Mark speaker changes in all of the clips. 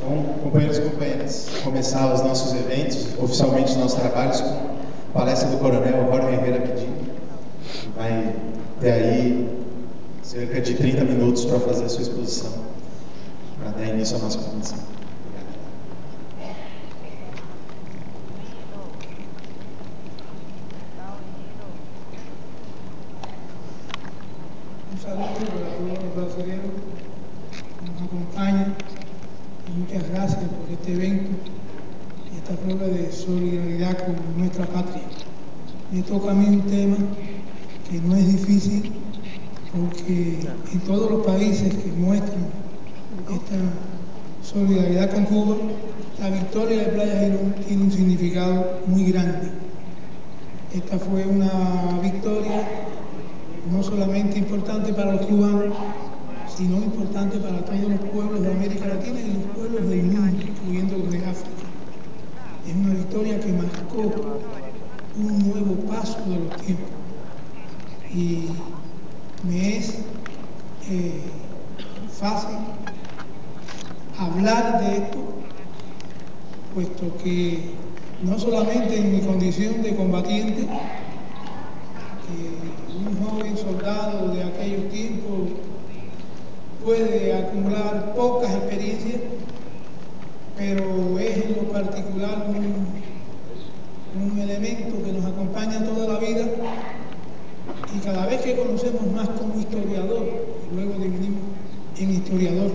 Speaker 1: Então, companheiros e companheiras, começar os nossos eventos, oficialmente os nossos trabalhos, com a palestra do Coronel Jorge Herrera Medina, que vai ter aí cerca de 30 minutos para fazer a sua exposição, para dar início à nossa convenção.
Speaker 2: Un saludo para todos los brasileños que nos acompañan y muchas gracias por este evento y esta prueba de solidaridad con nuestra patria. Me toca a mí un tema que no es difícil porque en todos los países que muestran esta solidaridad con Cuba, la victoria de Playa Girón tiene un significado muy grande. Esta fue una victoria no solamente importante para los cubanos, sino importante para todos los pueblos de América Latina y los pueblos del mundo, incluyendo los de África. Es una victoria que marcó un nuevo paso de los tiempos. Y me es fácil hablar de esto, puesto que no solamente en mi condición de combatiente, un joven soldado de aquellos tiempos puede acumular pocas experiencias, pero es en lo particular un elemento que nos acompaña toda la vida, y cada vez que conocemos más como historiador, y luego dividimos en historiador,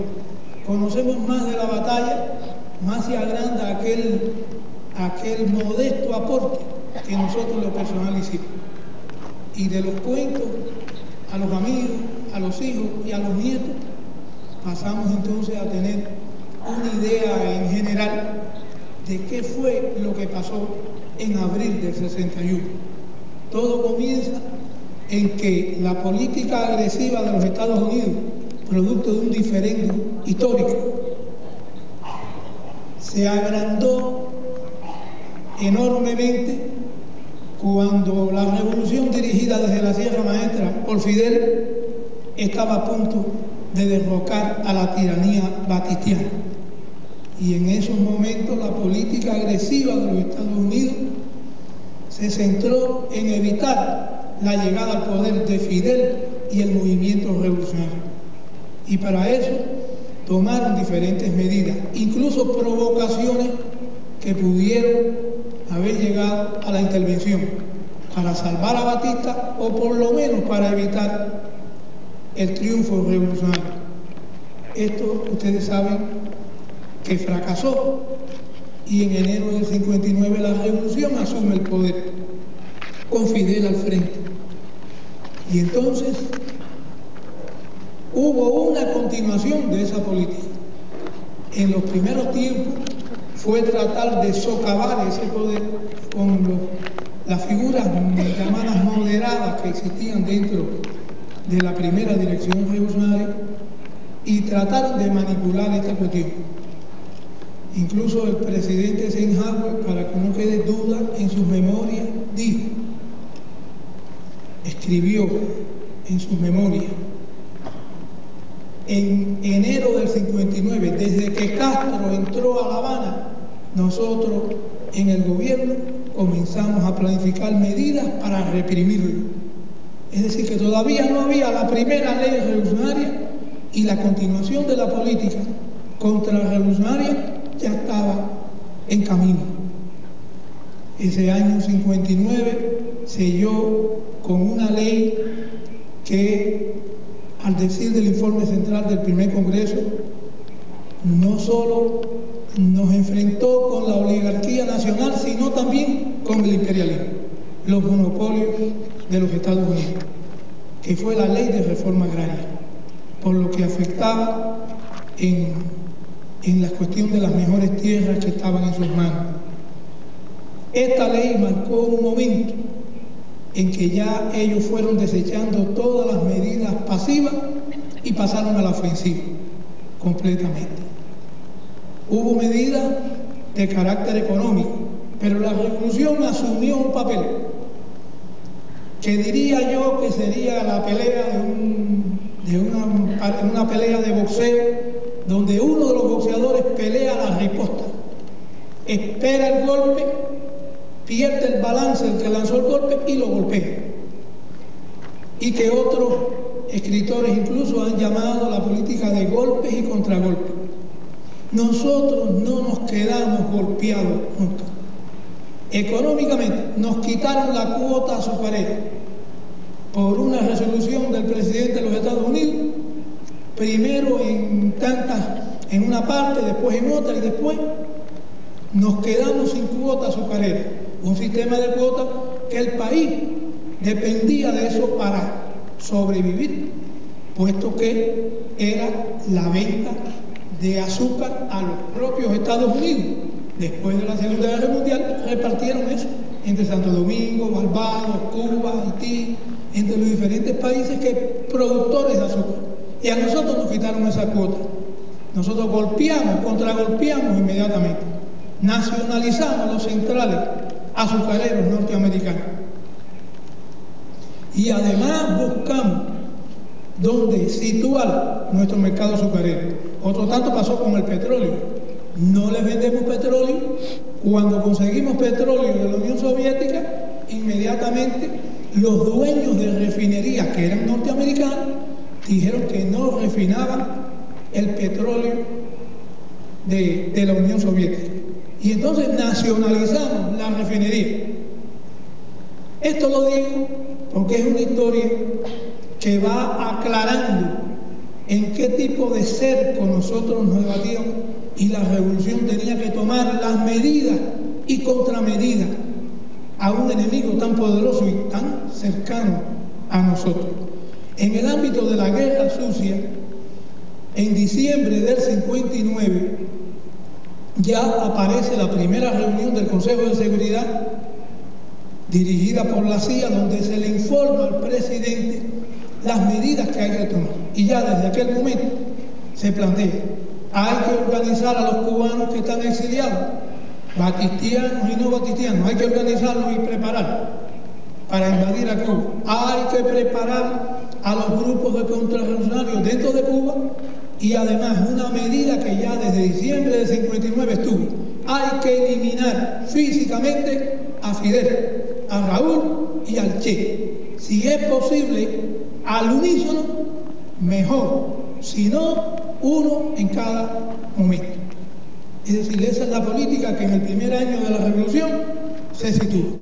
Speaker 2: conocemos más de la batalla, más se agranda aquel modesto aporte que nosotros en lo personal hicimos. Y de los cuentos a los amigos, a los hijos y a los nietos, pasamos entonces a tener una idea en general de qué fue lo que pasó en abril del 61. Todo comienza en que la política agresiva de los Estados Unidos, producto de un diferendo histórico, se agrandó enormemente cuando la revolución dirigida desde la Sierra Maestra por Fidel estaba a punto de derrocar a la tiranía batistiana. Y en esos momentos la política agresiva de los Estados Unidos se centró en evitar la llegada al poder de Fidel y el movimiento revolucionario. Y para eso tomaron diferentes medidas, incluso provocaciones que pudieron haber llegado a la intervención para salvar a Batista o por lo menos para evitar el triunfo revolucionario. Esto ustedes saben que fracasó y en enero del 59 la revolución asume el poder con Fidel al frente. Y entonces hubo una continuación de esa política. En los primeros tiempos fue tratar de socavar ese poder con las figuras llamadas moderadas que existían dentro de la primera dirección revolucionaria y tratar de manipular esta cuestión. Incluso el presidente Eisenhower, para que no quede duda, en sus memorias escribió en sus memorias, en enero del 59, desde que Castro entró a La Habana, nosotros en el gobierno comenzamos a planificar medidas para reprimirlo. Es decir, que todavía no había la primera ley revolucionaria y la continuación de la política contrarrevolucionaria ya estaba en camino. Ese año 59 selló con una ley que, al decir del informe central del primer Congreso, no solo nos enfrentó con la oligarquía nacional, sino también con el imperialismo, los monopolios de los Estados Unidos, que fue la ley de reforma agraria, por lo que afectaba en la cuestión de las mejores tierras que estaban en sus manos. Esta ley marcó un momento en que ya ellos fueron desechando todas las medidas pasivas y pasaron a la ofensiva completamente. Hubo medidas de carácter económico, pero la revolución asumió un papel que diría yo que sería la pelea de una pelea de boxeo donde uno de los boxeadores pelea la riposta, espera el golpe, pierde el balance del que lanzó el golpe y lo golpea. Y que otros escritores incluso han llamado la política de golpes y contragolpes. Nosotros no nos quedamos golpeados nunca. Económicamente nos quitaron la cuota azucarera por una resolución del presidente de los Estados Unidos, primero en una parte, después en otra, y después nos quedamos sin cuota azucarera, un sistema de cuotas que el país dependía de eso para sobrevivir, puesto que era la venta de azúcar a los propios Estados Unidos. Después de la Segunda Guerra Mundial repartieron eso entre Santo Domingo, Barbados, Cuba, Haití, entre los diferentes países que productores de azúcar. Y a nosotros nos quitaron esa cuota. Nosotros golpeamos, contragolpeamos inmediatamente. Nacionalizamos los centrales azucareros norteamericanos. Y además buscamos dónde situar nuestro mercado azucarero. Otro tanto pasó con el petróleo. No les vendemos petróleo. Cuando conseguimos petróleo de la Unión Soviética, inmediatamente los dueños de refinerías que eran norteamericanos dijeron que no refinaban el petróleo de la Unión Soviética. Y entonces nacionalizamos la refinería. Esto lo digo porque es una historia que va aclarando en qué tipo de cerco nosotros nos debatíamos, y la revolución tenía que tomar las medidas y contramedidas a un enemigo tan poderoso y tan cercano a nosotros. En el ámbito de la guerra sucia, en diciembre del 59, ya aparece la primera reunión del Consejo de Seguridad dirigida por la CIA, donde se le informa al presidente las medidas que hay que tomar. Y ya desde aquel momento se plantea: hay que organizar a los cubanos que están exiliados, batistianos y no batistianos, hay que organizarlos y prepararlos para invadir a Cuba. Hay que preparar a los grupos de contrarrevolucionarios dentro de Cuba, y además una medida que ya desde diciembre del 59 estuvo: hay que eliminar físicamente a Fidel, a Raúl y al Che. Si es posible, al unísono, mejor. Si no, uno en cada momento. Es decir, esa es la política que en el primer año de la revolución se situó.